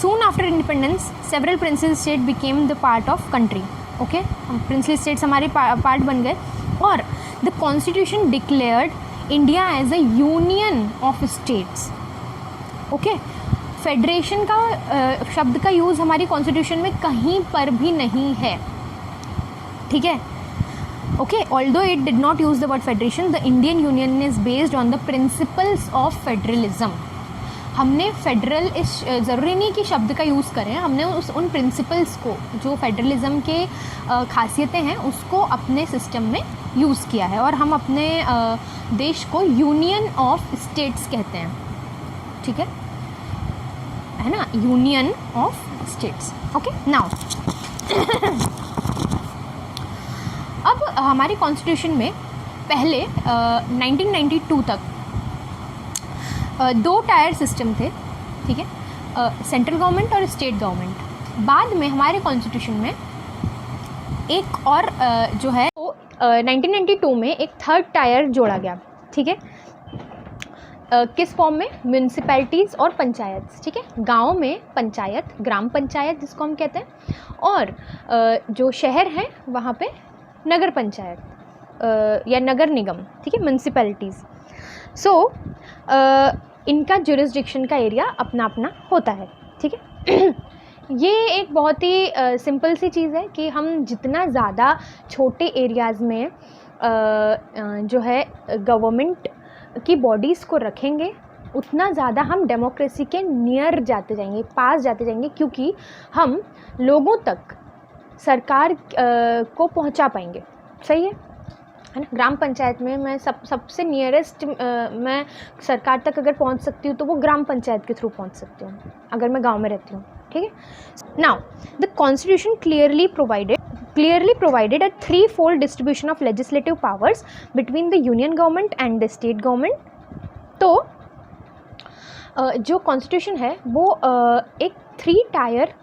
Soon after independence, several princely states became the part of country. Okay, princely states हमारे part बन गए, और the constitution declared India as a union of states. Okay, federation का शब्द का use हमारी constitution में कहीं पर भी नहीं है, ठीक है. Okay, although it did not use the word federation, the Indian Union is based on the principles of federalism. हमने फेडरल इस ज़रूरी नहीं कि शब्द का यूज़ करें, हमने उन प्रिंसिपल्स को, जो फेडरलिज़म के खासियतें हैं, उसको अपने सिस्टम में यूज़ किया है, और हम अपने देश को यूनियन ऑफ स्टेट्स कहते हैं, ठीक है ना, union of states. Okay, now अब हमारे कॉन्स्टिट्यूशन में पहले 1992 तक 2 टायर सिस्टम थे, ठीक है, सेंट्रल गवर्नमेंट और स्टेट गवर्नमेंट. बाद में हमारे कॉन्स्टिट्यूशन में एक और जो है, 1992 में एक 3rd टायर जोड़ा गया, ठीक है. किस फॉर्म में? म्यूनसिपैलिटीज़ और पंचायत, ठीक है. गाँव में पंचायत, ग्राम पंचायत जिसको हम कहते हैं, और जो शहर हैं वहाँ पे नगर पंचायत या नगर निगम, ठीक है, म्यूनसिपैलिटीज़. सो इनका जुरिस्डिक्शन का एरिया अपना अपना होता है, ठीक है. ये एक बहुत ही सिंपल सी चीज़ है कि हम जितना ज़्यादा छोटे एरियाज़ में जो है गवर्नमेंट की बॉडीज़ को रखेंगे, उतना ज़्यादा हम डेमोक्रेसी के नियर जाते जाएंगे, पास जाते जाएंगे, क्योंकि हम लोगों तक सरकार को पहुंचा पाएंगे. सही है ना. ग्राम पंचायत में मैं सबसे नियरेस्ट मैं सरकार तक अगर पहुंच सकती हूँ तो वो ग्राम पंचायत के थ्रू पहुंच सकती हूँ, अगर मैं गांव में रहती हूँ, ठीक है. Now the constitution clearly provided a threefold distribution of legislative powers between the union government and the state government. तो जो कॉन्स्टिट्यूशन है वो एक 3 टायर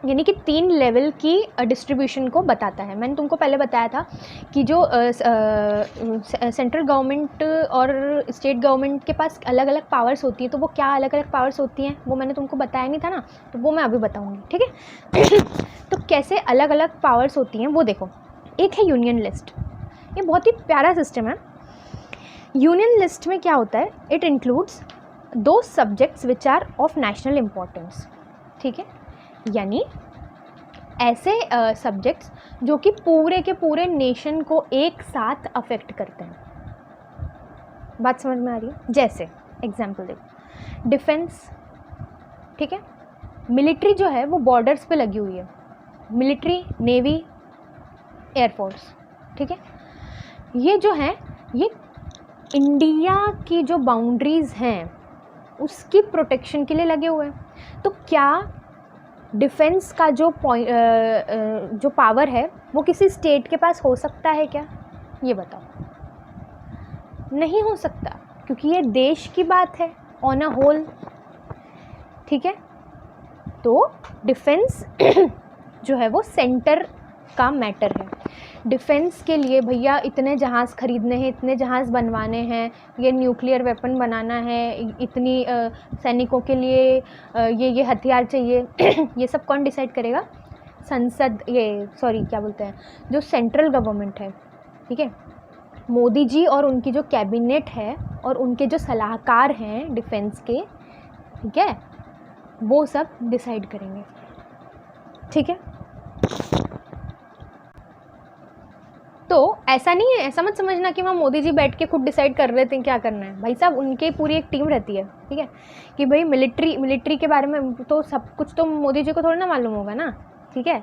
यानी कि 3 लेवल की डिस्ट्रीब्यूशन को बताता है. मैंने तुमको पहले बताया था कि जो सेंट्रल गवर्नमेंट और स्टेट गवर्नमेंट के पास अलग अलग पावर्स होती है, तो वो क्या अलग अलग पावर्स होती हैं वो मैंने तुमको बताया नहीं था ना, तो वो मैं अभी बताऊंगी, ठीक है. तो कैसे अलग अलग पावर्स होती हैं वो देखो. एक है यूनियन लिस्ट. ये बहुत ही प्यारा सिस्टम है. यूनियन लिस्ट में क्या होता है? It includes two subjects which are of national importance, ठीक है, यानी ऐसे सब्जेक्ट्स जो कि पूरे के पूरे नेशन को एक साथ अफेक्ट करते हैं. बात समझ में आ रही है? जैसे एग्जांपल देखो, डिफेंस, ठीक है. मिलिट्री जो है वो बॉर्डर्स पे लगी हुई है, मिलिट्री, नेवी, एयरफोर्स, ठीक है. ये जो है ये इंडिया की जो बाउंड्रीज़ हैं उसकी प्रोटेक्शन के लिए लगे हुए हैं. तो क्या डिफेंस का जो पावर है वो किसी स्टेट के पास हो सकता है क्या? ये बताओ. नहीं हो सकता, क्योंकि ये देश की बात है ऑन अ होल, ठीक है. तो डिफेंस जो है वो सेंटर का मैटर है. डिफेंस के लिए भैया इतने जहाज़ खरीदने हैं, इतने जहाज़ बनवाने हैं, ये न्यूक्लियर वेपन बनाना है, इतनी सैनिकों के लिए ये हथियार चाहिए. ये सब कौन डिसाइड करेगा? संसद, क्या बोलते हैं, जो सेंट्रल गवर्नमेंट है, ठीक है. मोदी जी और उनकी जो कैबिनेट है और उनके जो सलाहकार हैं डिफेंस के, ठीक है, वो सब डिसाइड करेंगे, ठीक है. तो ऐसा नहीं है, ऐसा मत समझना कि वहाँ मोदी जी बैठ के खुद डिसाइड कर रहे थे क्या करना है. भाई साहब, उनके पूरी एक टीम रहती है, ठीक है, कि भाई मिलिट्री के बारे में तो सब कुछ तो मोदी जी को थोड़ा ना मालूम होगा ना, ठीक है.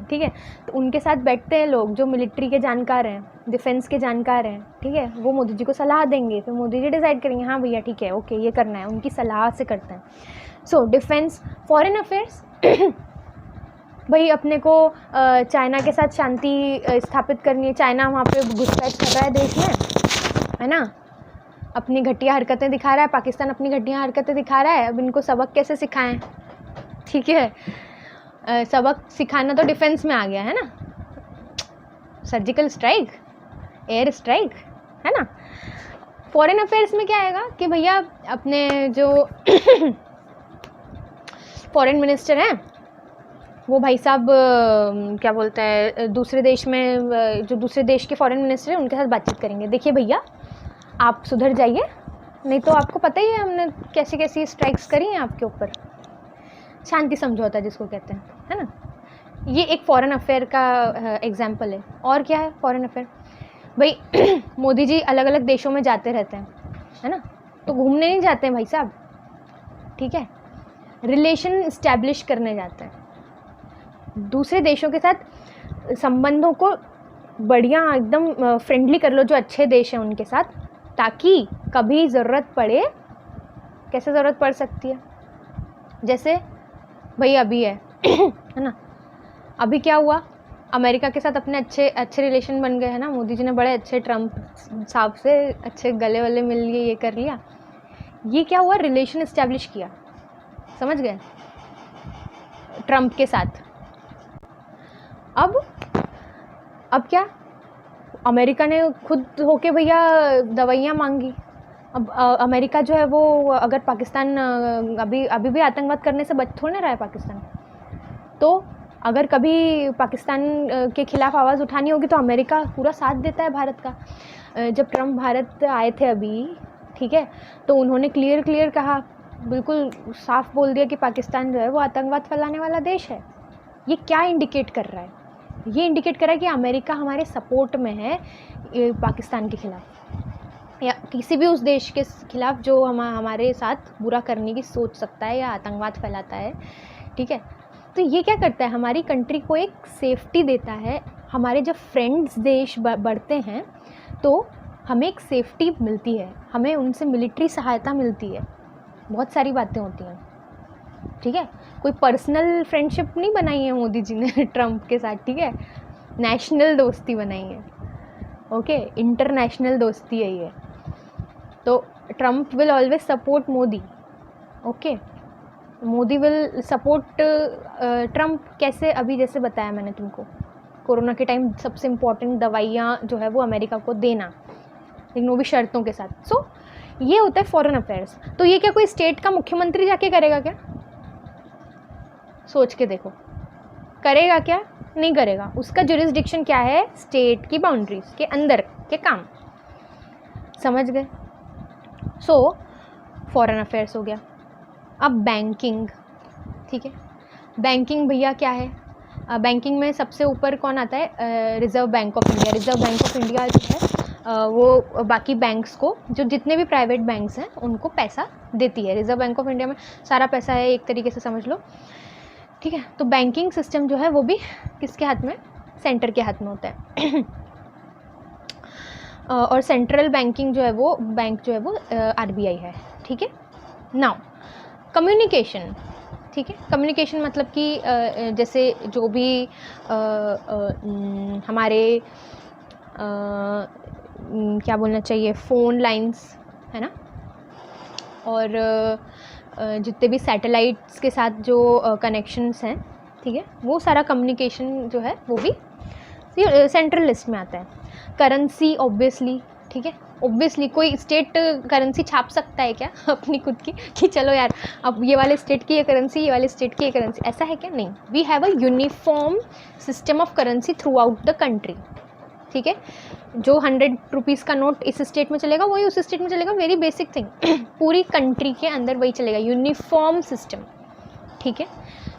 ठीक है, तो उनके साथ बैठते हैं लोग जो मिलिट्री के जानकार हैं, डिफेंस के जानकार हैं, ठीक है. वो मोदी जी को सलाह देंगे, फिर मोदी जी डिसाइड करेंगे, हाँ भैया ठीक है, ओके ये करना है, उनकी सलाह से करते हैं. So defence. फॉरेन अफेयर्स, भाई अपने को चाइना के साथ शांति स्थापित करनी है. चाइना वहाँ पे घुसपैठ कर रहा है देश में, है ना, अपनी घटिया हरकतें दिखा रहा है. पाकिस्तान अपनी घटिया हरकतें दिखा रहा है. अब इनको सबक कैसे सिखाएं, ठीक है. सबक सिखाना तो डिफेंस में आ गया है ना. सर्जिकल स्ट्राइक, एयर स्ट्राइक, है ना. फॉरेन अफेयर्स में क्या आएगा कि भैया अपने जो फॉरेन मिनिस्टर हैं, वो भाई साहब क्या बोलते हैं, दूसरे देश में जो दूसरे देश के फॉरेन मिनिस्टर हैं उनके साथ बातचीत करेंगे, देखिए भैया आप सुधर जाइए, नहीं तो आपको पता ही है हमने कैसी कैसी स्ट्राइक्स करी हैं आपके ऊपर। शांति समझौता जिसको कहते हैं, है ना। ये एक फॉरेन अफेयर का एग्जाम्पल है। और क्या है फॉरेन अफेयर भाई? मोदी जी अलग अलग देशों में जाते रहते हैं, है ना, तो घूमने नहीं जाते हैं भाई साहब, ठीक है, रिलेशन इस्टेब्लिश करने जाते हैं, दूसरे देशों के साथ संबंधों को बढ़िया एकदम फ्रेंडली कर लो, जो अच्छे देश हैं उनके साथ, ताकि कभी ज़रूरत पड़े, कैसे ज़रूरत पड़ सकती है, जैसे भाई अभी है है ना, अभी क्या हुआ, अमेरिका के साथ अपने अच्छे रिलेशन बन गए हैं ना, मोदी जी ने बड़े अच्छे ट्रम्प साहब से अच्छे गले वले मिल लिए, ये कर लिया, ये क्या हुआ, रिलेशन इस्टेब्लिश किया, समझ गए, ट्रम्प के साथ। अब क्या, अमेरिका ने खुद होके भैया दवाइयाँ मांगी। अब अमेरिका जो है वो अगर पाकिस्तान अभी भी आतंकवाद करने से बच थोड़ी ना रहा है पाकिस्तान, तो अगर कभी पाकिस्तान के ख़िलाफ़ आवाज़ उठानी होगी तो अमेरिका पूरा साथ देता है भारत का। जब ट्रम्प भारत आए थे अभी, ठीक है, तो उन्होंने क्लियर कहा, बिल्कुल साफ बोल दिया कि पाकिस्तान जो है वो आतंकवाद फैलाने वाला देश है। ये क्या इंडिकेट कर रहा है? ये इंडिकेट कर रहा है कि अमेरिका हमारे सपोर्ट में है पाकिस्तान के ख़िलाफ़, या किसी भी उस देश के ख़िलाफ़ जो हमारे साथ बुरा करने की सोच सकता है या आतंकवाद फैलाता है, ठीक है। तो ये क्या करता है, हमारी कंट्री को एक सेफ्टी देता है। हमारे जब फ्रेंड्स देश बढ़ते हैं तो हमें एक सेफ्टी मिलती है, हमें उनसे मिलिट्री सहायता मिलती है, बहुत सारी बातें होती हैं, ठीक है। कोई पर्सनल फ्रेंडशिप नहीं बनाई है मोदी जी ने ट्रम्प के साथ, ठीक है, नेशनल दोस्ती बनाई है, ओके, इंटरनेशनल दोस्ती है ये। तो Trump will always support Modi, okay, Modi will support Trump. कैसे? अभी जैसे बताया मैंने तुमको, कोरोना के टाइम सबसे इम्पॉर्टेंट दवाइयाँ जो है वो अमेरिका को देना, लेकिन वो भी शर्तों के साथ। सो ये होता है फॉरेन अफेयर्स। तो ये क्या कोई स्टेट का मुख्यमंत्री जाके करेगा क्या? सोच के देखो, करेगा क्या? नहीं करेगा। उसका जुरिस्डिक्शन क्या है? स्टेट की बाउंड्रीज के अंदर के काम, समझ गए। सो फॉरेन अफेयर्स हो गया। अब बैंकिंग, ठीक है, बैंकिंग भैया क्या है? बैंकिंग में सबसे ऊपर कौन आता है? Reserve bank of India. Reserve bank of India जो है वो बाकी बैंक्स को, जो जितने भी प्राइवेट बैंक्स हैं उनको पैसा देती है। रिज़र्व बैंक ऑफ इंडिया में सारा पैसा है, एक तरीके से समझ लो, ठीक है। तो बैंकिंग सिस्टम जो है वो भी किसके हाथ में? सेंटर के हाथ में होता है। और सेंट्रल बैंकिंग जो है वो बैंक जो है वो RBI है, ठीक है। नाउ कम्युनिकेशन, ठीक है। कम्युनिकेशन मतलब कि जैसे जो भी हमारे क्या बोलना चाहिए, फ़ोन लाइंस है ना, और जितने भी सैटेलाइट्स के साथ जो कनेक्शंस हैं, ठीक है, वो सारा कम्युनिकेशन जो है वो भी सेंट्रल लिस्ट में आता है। करेंसी ऑब्वियसली, ठीक है, ऑब्वियसली कोई स्टेट करेंसी छाप सकता है क्या अपनी खुद की, कि चलो यार अब ये वाले स्टेट की ये करेंसी, ये वाले स्टेट की ये करेंसी, ऐसा है क्या? नहीं। We have a uniform system of currency throughout the country, ठीक है। जो 100 रुपीज़ का नोट इस स्टेट में चलेगा वही उस स्टेट में चलेगा, वेरी बेसिक थिंग। पूरी कंट्री के अंदर वही चलेगा, यूनिफॉर्म सिस्टम, ठीक है।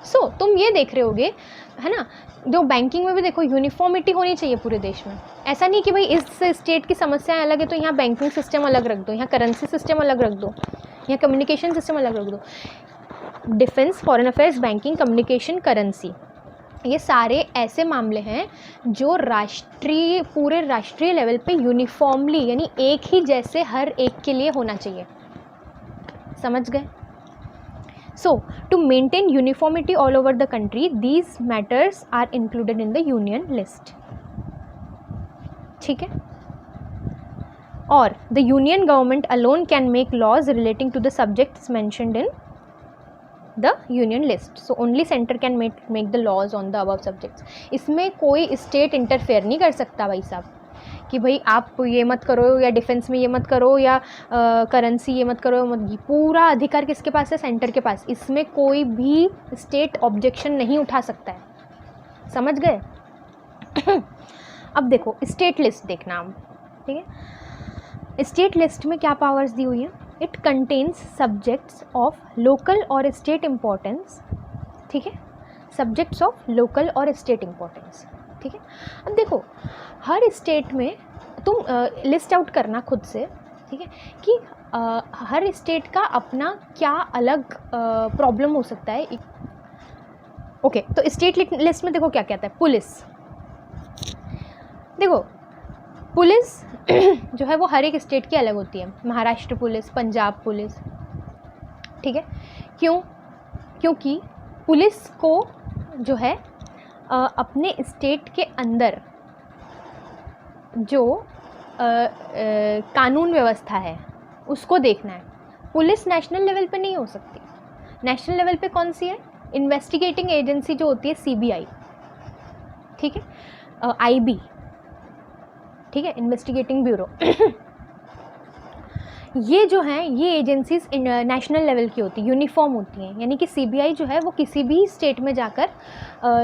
सो तुम ये देख रहे होगे, है ना, जो बैंकिंग में भी देखो यूनिफॉर्मिटी होनी चाहिए पूरे देश में। ऐसा नहीं कि भाई इस स्टेट की समस्याएं अलग है तो यहाँ बैंकिंग सिस्टम अलग रख दो, यहाँ करेंसी सिस्टम अलग रख दो, यहाँ कम्युनिकेशन सिस्टम अलग रख दो। Defence, foreign affairs, banking, communication, currency, ये सारे ऐसे मामले हैं जो पूरे राष्ट्रीय लेवल पे यूनिफॉर्मली, यानी एक ही जैसे हर एक के लिए होना चाहिए, समझ गए। So, to maintain uniformity all over the country, these matters are included in the union list. ठीक है। और the union government alone can make laws relating to the subjects mentioned in the union list. So only center can make the laws on the above subjects. इसमें कोई state interfere नहीं कर सकता भाई साहब। कि भाई आप ये मत करो, या डिफेंस में ये मत करो, या करेंसी ये मत करो, मत। पूरा अधिकार किसके पास है? सेंटर के पास। इसमें कोई भी स्टेट ऑब्जेक्शन नहीं उठा सकता है, समझ गए? अब देखो स्टेट लिस्ट देखना आप, ठीक है। स्टेट लिस्ट में क्या पावर्स दी हुई है? It contains subjects of local और स्टेट इम्पोर्टेंस, ठीक है, सब्जेक्ट्स ऑफ लोकल और स्टेट इम्पोर्टेंस, ठीक है। अब देखो हर स्टेट में तुम लिस्ट आउट करना खुद से, ठीक है, कि हर स्टेट का अपना क्या अलग प्रॉब्लम हो सकता है। ओके, तो स्टेट लिस्ट में देखो क्या कहता है। पुलिस, देखो पुलिस जो है वो हर एक स्टेट की अलग होती है। महाराष्ट्र पुलिस, पंजाब पुलिस, ठीक है। क्यों? क्योंकि पुलिस को जो है अपने स्टेट के अंदर जो कानून व्यवस्था है उसको देखना है। पुलिस नेशनल लेवल पे नहीं हो सकती। नेशनल लेवल पे कौन सी है? इन्वेस्टिगेटिंग एजेंसी जो होती है सीबीआई, ठीक है, आईबी, ठीक है, इन्वेस्टिगेटिंग ब्यूरो। ये जो हैं ये एजेंसीज नेशनल लेवल की होती है, यूनिफॉर्म होती हैं। यानी कि सीबीआई जो है वो किसी भी स्टेट में जाकर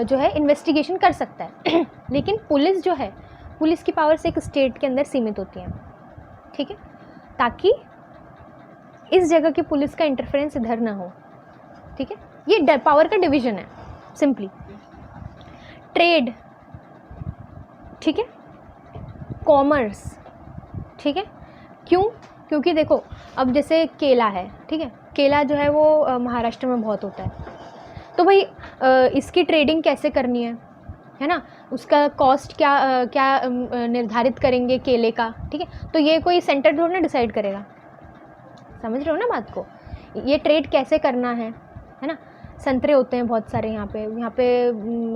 जो है इन्वेस्टिगेशन कर सकता है। लेकिन पुलिस जो है, पुलिस की पावर्स एक स्टेट के अंदर सीमित होती हैं, ठीक है, ताकि इस जगह की पुलिस का इंटरफेरेंस इधर ना हो, ठीक है। ये पावर का डिवीजन है सिंपली। ट्रेड, ठीक है, कॉमर्स, ठीक है। क्यों? क्योंकि देखो अब जैसे केला है, ठीक है, केला जो है वो महाराष्ट्र में बहुत होता है, तो भाई इसकी ट्रेडिंग कैसे करनी है ना, उसका कॉस्ट क्या निर्धारित करेंगे केले का, ठीक है। तो ये कोई सेंटर थोड़ा ना डिसाइड करेगा, समझ रहे हो ना बात को। ये ट्रेड कैसे करना है ना। संतरे होते हैं बहुत सारे यहाँ पे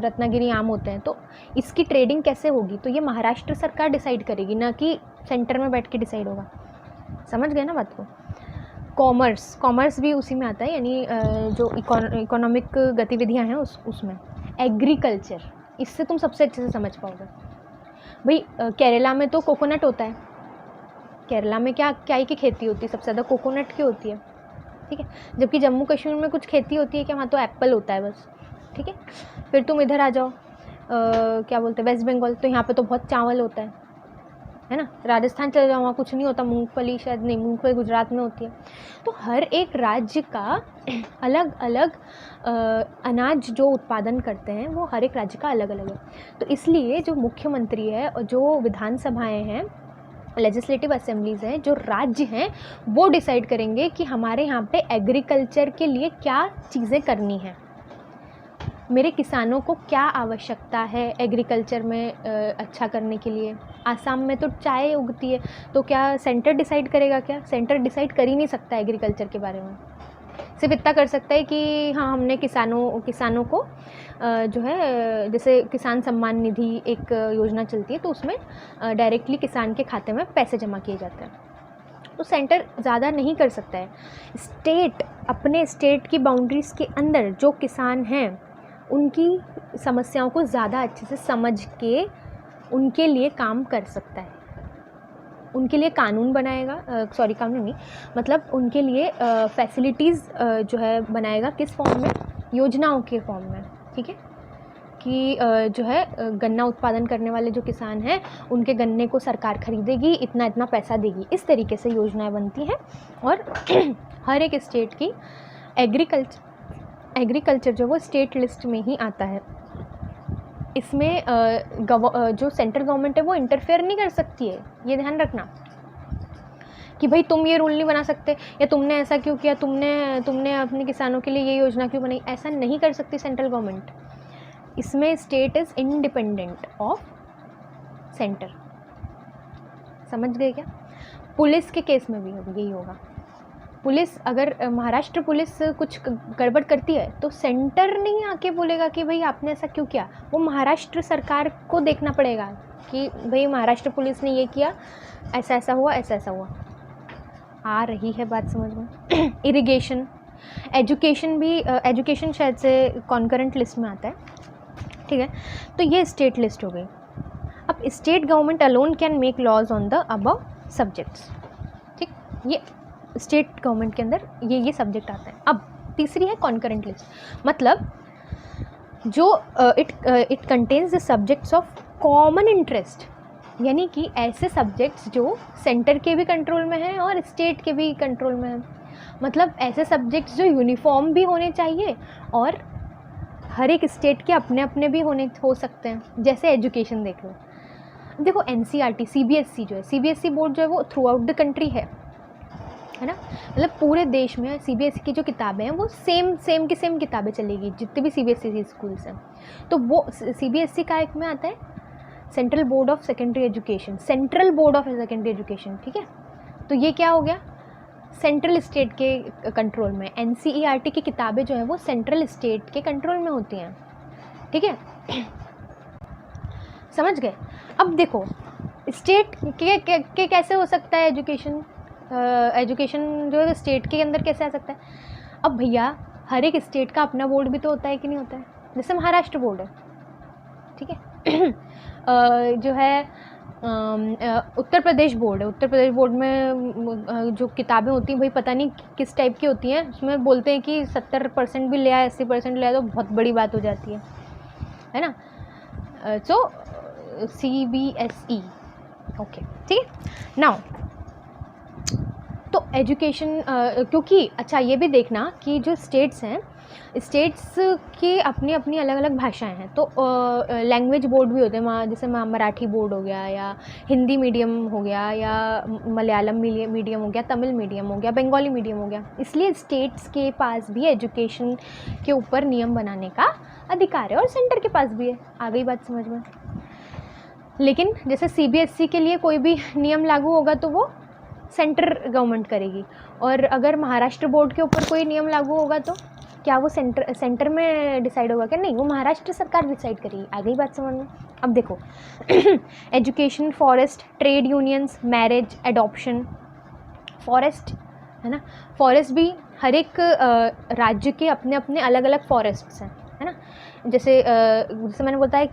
रत्नागिरी आम होते हैं, तो इसकी ट्रेडिंग कैसे होगी तो ये महाराष्ट्र सरकार डिसाइड करेगी, ना कि सेंटर में बैठ के डिसाइड होगा। समझ गए ना बात को। कॉमर्स भी उसी में आता है, यानी जो इकोनॉमिक गतिविधियाँ हैं उसमें। एग्रीकल्चर, इससे तुम सबसे अच्छे से समझ पाओगे। भाई केरला में तो कोकोनट होता है। केरला में क्या की खेती होती है? सबसे ज़्यादा कोकोनट की होती है, ठीक है। जबकि जम्मू कश्मीर में कुछ खेती होती है क्या? वहाँ तो एप्पल होता है बस, ठीक है। फिर तुम इधर आ जाओ, क्या बोलते हैं, वेस्ट बंगाल, तो यहाँ पे तो बहुत चावल होता है ना। राजस्थान चले जाओ, वहाँ कुछ नहीं होता, मूंगफली शायद नहीं, मूंगफली गुजरात में होती है। तो हर एक राज्य का अलग अलग अनाज जो उत्पादन करते हैं वो हर एक राज्य का अलग अलग है। तो इसलिए जो मुख्यमंत्री है और जो विधानसभाएँ हैं, लेजिस्लेटिव असेंबलीज़ हैं, जो राज्य हैं, वो डिसाइड करेंगे कि हमारे यहाँ पे एग्रीकल्चर के लिए क्या चीज़ें करनी हैं, मेरे किसानों को क्या आवश्यकता है एग्रीकल्चर में अच्छा करने के लिए। आसाम में तो चाय उगती है, तो क्या सेंटर डिसाइड करेगा? क्या सेंटर डिसाइड कर ही नहीं सकता एग्रीकल्चर के बारे में। सिर्फ इतना कर सकता है कि हाँ, हमने किसानों को जो है, जैसे किसान सम्मान निधि एक योजना चलती है, तो उसमें डायरेक्टली किसान के खाते में पैसे जमा किए जाते हैं। तो सेंटर ज़्यादा नहीं कर सकता है। स्टेट अपने स्टेट की बाउंड्रीज़ के अंदर जो किसान हैं उनकी समस्याओं को ज़्यादा अच्छे से समझ के उनके लिए काम कर सकता है, उनके लिए कानून बनाएगा, कानून नहीं, मतलब उनके लिए फैसिलिटीज़ जो है बनाएगा। किस फॉर्म में? योजनाओं के फॉर्म में, ठीक है, कि जो है गन्ना उत्पादन करने वाले जो किसान हैं उनके गन्ने को सरकार खरीदेगी, इतना इतना पैसा देगी। इस तरीके से योजनाएं बनती हैं। और हर एक स्टेट की एग्रीकल्चर जो वो स्टेट लिस्ट में ही आता है। इसमें जो सेंट्रल गवर्नमेंट है वो इंटरफेयर नहीं कर सकती है, ये ध्यान रखना कि भाई तुम ये रूल नहीं बना सकते, या तुमने ऐसा क्यों किया, तुमने अपने किसानों के लिए ये योजना क्यों बनाई, ऐसा नहीं कर सकती सेंट्रल गवर्नमेंट। इसमें state is independent of centre. समझ गए क्या? पुलिस के केस में भी यही होगा। पुलिस, अगर महाराष्ट्र पुलिस कुछ गड़बड़ करती है तो सेंटर नहीं आके बोलेगा कि भाई आपने ऐसा क्यों किया, वो महाराष्ट्र सरकार को देखना पड़ेगा कि भाई महाराष्ट्र पुलिस ने ये किया, ऐसा ऐसा हुआ, ऐसा ऐसा हुआ। आ रही है बात समझ में? इरिगेशन, एजुकेशन भी, एजुकेशन शायद से कॉन्करेंट लिस्ट में आता है, ठीक है। तो ये स्टेट लिस्ट हो गई। अब state government alone can make laws on the above subjects, ठीक, ये स्टेट गवर्नमेंट के अंदर ये सब्जेक्ट आते हैं। अब तीसरी है कॉन्करेंट लिस्ट, मतलब जो it contains the subjects of common interest, यानी कि ऐसे सब्जेक्ट्स जो सेंटर के भी कंट्रोल में हैं और स्टेट के भी कंट्रोल में हैं, मतलब ऐसे सब्जेक्ट्स जो यूनिफॉर्म भी होने चाहिए और हर एक स्टेट के अपने अपने भी हो सकते हैं। जैसे एजुकेशन देख लो, देखो NCERT CBSE जो है, CBSE बोर्ड जो है वो थ्रू आउट द कंट्री है ना, मतलब पूरे देश में CBSE की जो किताबें हैं वो सेम की सेम किताबें चलेगी जितने भी CBSE स्कूल्स हैं। तो वो CBSE का एक में आता है central board of secondary education, central board of secondary education, ठीक है। तो ये क्या हो गया, सेंट्रल स्टेट के कंट्रोल में। NCERT की किताबें जो है वो सेंट्रल स्टेट के कंट्रोल में होती हैं, ठीक है, समझ गए। अब देखो स्टेट के कैसे हो सकता है एजुकेशन जो है स्टेट के अंदर कैसे आ सकता है। अब भैया हर एक स्टेट का अपना बोर्ड भी तो होता है कि नहीं होता है, जैसे महाराष्ट्र बोर्ड है, ठीक है जो है उत्तर प्रदेश बोर्ड है, उत्तर प्रदेश बोर्ड में जो किताबें होती हैं भाई पता नहीं किस टाइप की होती हैं, उसमें बोलते हैं कि 70% भी ले आए 80% ले आए तो बहुत बड़ी बात हो जाती है ना। सो CBSE, ओके, ठीक है। नाउ तो एजुकेशन क्योंकि अच्छा ये भी देखना कि जो स्टेट्स हैं, स्टेट्स की अपनी अपनी अलग अलग भाषाएं हैं, तो लैंग्वेज बोर्ड भी होते हैं, जैसे मराठी बोर्ड हो गया या हिंदी मीडियम हो गया या मलयालम मीडियम हो गया, तमिल मीडियम हो गया, बंगाली मीडियम हो गया। इसलिए स्टेट्स के पास भी एजुकेशन के ऊपर नियम बनाने का अधिकार है और सेंटर के पास भी है। आ गई बात समझ में। लेकिन जैसे CBSE के लिए कोई भी नियम लागू होगा तो वो सेंटर गवर्नमेंट करेगी, और अगर महाराष्ट्र बोर्ड के ऊपर कोई नियम लागू होगा तो क्या वो सेंटर में डिसाइड होगा क्या, नहीं, वो महाराष्ट्र सरकार डिसाइड करेगी। आ गई बात समझ में। अब देखो education, forest, trade unions, marriage, adoption, forest है ना, फॉरेस्ट भी हर एक राज्य के अपने अपने अलग अलग फॉरेस्ट्स हैं, है ना। जैसे मैंने बताया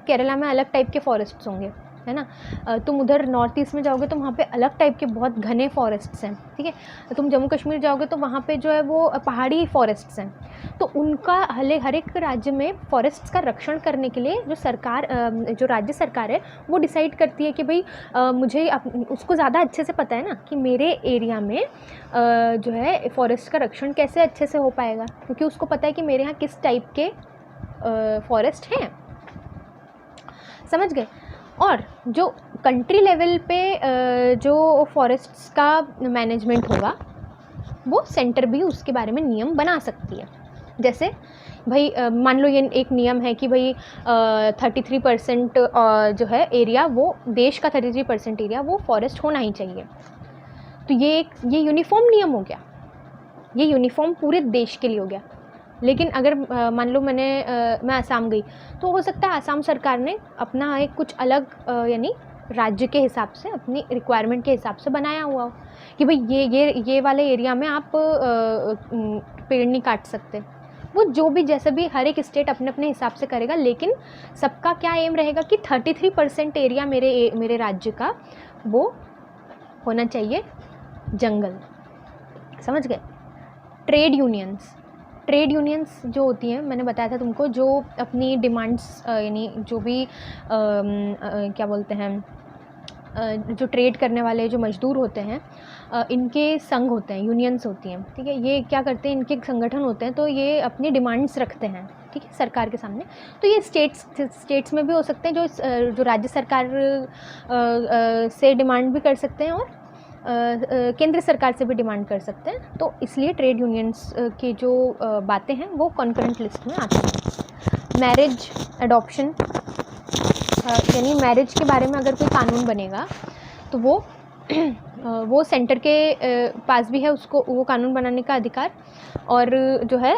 केरला में अलग टाइप के फॉरेस्ट्स होंगे, है ना। तुम उधर नॉर्थ ईस्ट में जाओगे तो वहाँ पे अलग टाइप के बहुत घने फॉरेस्ट्स हैं, ठीक है। तुम जम्मू कश्मीर जाओगे तो वहाँ पे जो है वो पहाड़ी फॉरेस्ट्स हैं। तो उनका हर एक राज्य में फॉरेस्ट्स का रक्षण करने के लिए जो राज्य सरकार है वो डिसाइड करती है कि भाई मुझे उसको ज़्यादा अच्छे से पता है ना कि मेरे एरिया में जो है फॉरेस्ट का रक्षण कैसे अच्छे से हो पाएगा, क्योंकि उसको पता है कि मेरे यहाँ किस टाइप के फॉरेस्ट हैं, समझ गए। और जो कंट्री लेवल पे जो फॉरेस्ट्स का मैनेजमेंट होगा वो सेंटर भी उसके बारे में नियम बना सकती है। जैसे भाई मान लो ये एक नियम है कि भाई 33% जो है एरिया, वो देश का 33% एरिया वो फॉरेस्ट होना ही चाहिए। तो ये यूनिफॉर्म नियम हो गया, ये यूनिफॉर्म पूरे देश के लिए हो गया। लेकिन अगर मान लो मैं आसाम गई तो हो सकता है आसाम सरकार ने अपना एक कुछ अलग यानी राज्य के हिसाब से अपनी रिक्वायरमेंट के हिसाब से बनाया हुआ हो कि भाई ये वाले एरिया में आप पेड़ नहीं काट सकते। वो जो भी जैसे भी हर एक स्टेट अपने अपने हिसाब से करेगा, लेकिन सबका क्या एम रहेगा कि 33% एरिया मेरे राज्य का वो होना चाहिए जंगल, समझ गए। ट्रेड यूनियंस जो होती हैं, मैंने बताया था तुमको, जो अपनी डिमांड्स यानी जो भी क्या बोलते हैं जो ट्रेड करने वाले जो मजदूर होते हैं इनके संघ होते हैं, यूनियंस होती हैं, ठीक है। ये क्या करते हैं, इनके संगठन होते हैं, तो ये अपनी डिमांड्स रखते हैं, ठीक है, सरकार के सामने। तो ये स्टेट्स में भी हो सकते हैं, जो राज्य सरकार से डिमांड भी कर सकते हैं और केंद्र सरकार से भी डिमांड कर सकते हैं। तो इसलिए ट्रेड यूनियंस की जो बातें हैं वो कॉन्करेंट लिस्ट में आती हैं। मैरिज, एडॉप्शन, यानी मैरिज के बारे में अगर कोई कानून बनेगा तो वो सेंटर के पास भी है उसको वो कानून बनाने का अधिकार, और जो है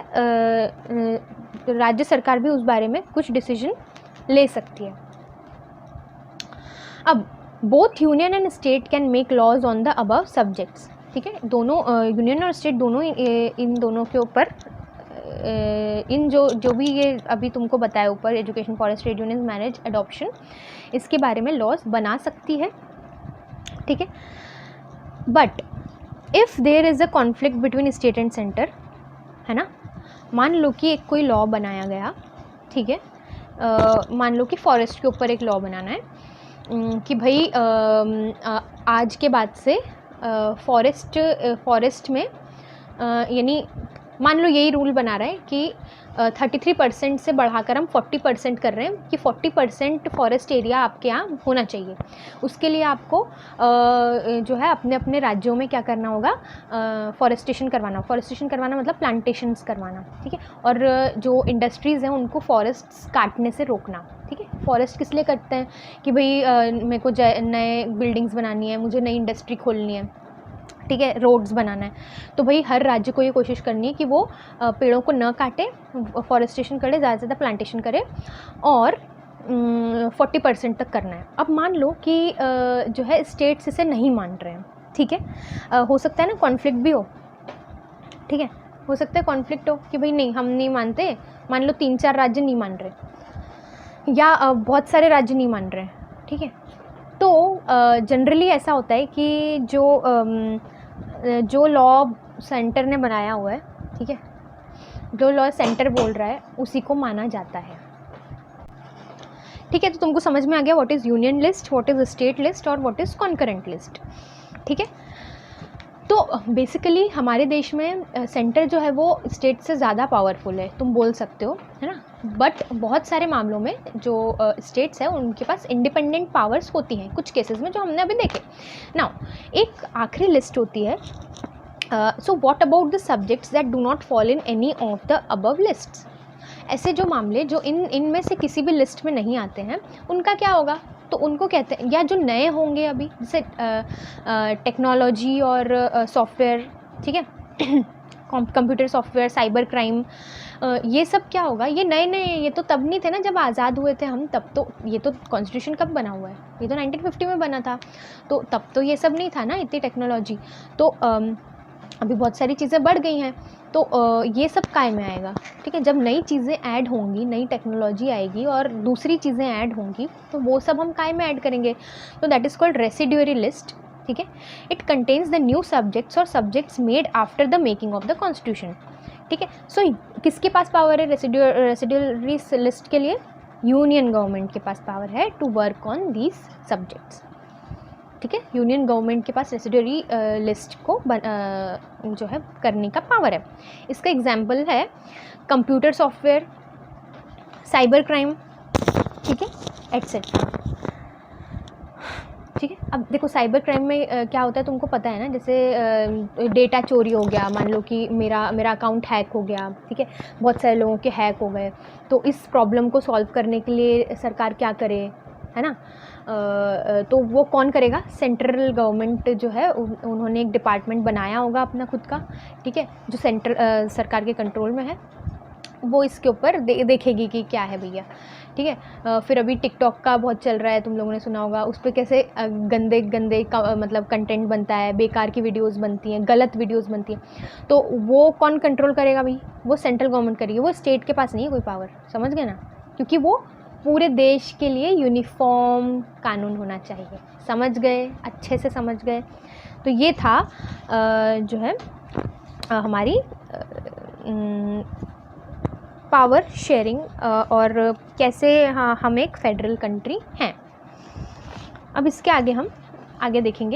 राज्य सरकार भी उस बारे में कुछ डिसीजन ले सकती है। अब both union and state can make laws on the above subjects, ठीक है। दोनों यूनियन और स्टेट दोनों इन दोनों के ऊपर इन जो भी ये अभी तुमको बताया ऊपर, education, forest, trade union, marriage, adoption, इसके बारे में लॉज बना सकती है, ठीक है। But if there is a conflict between state and centre, है ना, मान लो कि एक कोई लॉ बनाया गया, ठीक है, मान लो कि फॉरेस्ट के ऊपर एक लॉ बनाना है कि भाई आज के बाद से फॉरेस्ट में यानी मान लो यही रूल बना रहा है कि 33% से बढ़ाकर हम 40% कर रहे हैं कि 40% फॉरेस्ट एरिया आपके यहाँ होना चाहिए। उसके लिए आपको जो है अपने अपने राज्यों में क्या करना होगा, फॉरेस्टेशन करवाना मतलब प्लांटेशंस करवाना, ठीक है। और जो इंडस्ट्रीज़ हैं उनको फॉरेस्ट्स काटने से रोकना, ठीक है। फॉरेस्ट किस लिए कटते हैं कि भाई मेरे को नए बिल्डिंग्स बनानी है, मुझे नई इंडस्ट्री खोलनी है, ठीक है, रोड्स बनाना है, तो भाई हर राज्य को ये कोशिश करनी है कि वो पेड़ों को न काटे, फॉरेस्टेशन करे, ज़्यादा से ज़्यादा प्लांटेशन करे और 40% तक करना है। अब मान लो कि जो है स्टेट्स इसे नहीं मान रहे हैं, ठीक है, हो सकता है ना कॉन्फ्लिक्ट भी हो, ठीक है, हो सकता है कॉन्फ्लिक्ट हो कि भाई नहीं हम नहीं मानते, मान लो 3-4 राज्य नहीं मान रहे या बहुत सारे राज्य नहीं मान रहे, ठीक है। तो जनरली ऐसा होता है कि जो लॉ सेंटर ने बनाया हुआ है, ठीक है, जो लॉ सेंटर बोल रहा है उसी को माना जाता है, ठीक है। तो तुमको समझ में आ गया what is union list, what is state list और व्हाट इज़ कॉन्करेंट लिस्ट, ठीक है। तो बेसिकली हमारे देश में सेंटर जो है वो स्टेट से ज़्यादा पावरफुल है, तुम बोल सकते हो, है ना। बट बहुत सारे मामलों में जो स्टेट्स हैं उनके पास इंडिपेंडेंट पावर्स होती हैं, कुछ केसेस में जो हमने अभी देखे। नाउ एक आखिरी लिस्ट होती है, so what about the subjects that do not fall in any of the above lists. ऐसे जो मामले जो इनमें से किसी भी लिस्ट में नहीं आते हैं उनका क्या होगा, तो उनको कहते हैं, या जो नए होंगे अभी, जैसे टेक्नोलॉजी और सॉफ्टवेयर, ठीक है, कंप्यूटर सॉफ्टवेयर, साइबर क्राइम, ये सब क्या होगा, ये नए नए, ये तो तब नहीं थे ना जब आज़ाद हुए थे हम, तब तो ये तो कॉन्स्टिट्यूशन कब बना हुआ है, ये तो 1950 में बना था, तो तब तो ये सब नहीं था ना, इतनी टेक्नोलॉजी। तो अभी बहुत सारी चीज़ें बढ़ गई हैं, तो ये सब काय में आएगा, ठीक है। जब नई चीज़ें ऐड होंगी, नई टेक्नोलॉजी आएगी और दूसरी चीज़ें ऐड होंगी, तो वो सब हम काय में ऐड करेंगे, तो that is called residuary list, ठीक है। It contains the new subjects और subjects made after the making of the constitution, ठीक है। सो किसके पास पावर है रेसिड्यूरी लिस्ट के लिए? यूनियन गवर्नमेंट के पास पावर है to work on these subjects, ठीक है। यूनियन गवर्नमेंट के पास रेसिड्यूरी लिस्ट को जो है करने का पावर है। इसका एग्जाम्पल है कंप्यूटर सॉफ्टवेयर, साइबर क्राइम, ठीक है, एट्सेट्रा, ठीक है। अब देखो साइबर क्राइम में क्या होता है तुमको पता है ना, जैसे डेटा चोरी हो गया, मान लो कि मेरा अकाउंट हैक हो गया, ठीक है, बहुत सारे लोगों के हैक हो गए, तो इस प्रॉब्लम को सॉल्व करने के लिए सरकार क्या करे, है ना, तो वो कौन करेगा, सेंट्रल गवर्नमेंट जो है उन्होंने एक डिपार्टमेंट बनाया होगा अपना खुद का, ठीक है, जो सरकार के कंट्रोल में है, वो इसके ऊपर देखेगी कि क्या है भैया, ठीक है। फिर अभी टिकटॉक का बहुत चल रहा है, तुम लोगों ने सुना होगा, उस पर कैसे गंदे गंदे मतलब कंटेंट बनता है, बेकार की वीडियोस बनती हैं, गलत वीडियोस बनती हैं, तो वो कौन कंट्रोल करेगा भाई, वो सेंट्रल गवर्नमेंट करेगी, वो स्टेट के पास नहीं है कोई पावर, समझ गए ना, क्योंकि वो पूरे देश के लिए यूनिफॉर्म कानून होना चाहिए, समझ गए, अच्छे से समझ गए। तो ये था जो है हमारी पावर शेयरिंग और कैसे हम एक फेडरल कंट्री हैं। अब इसके आगे हम आगे देखेंगे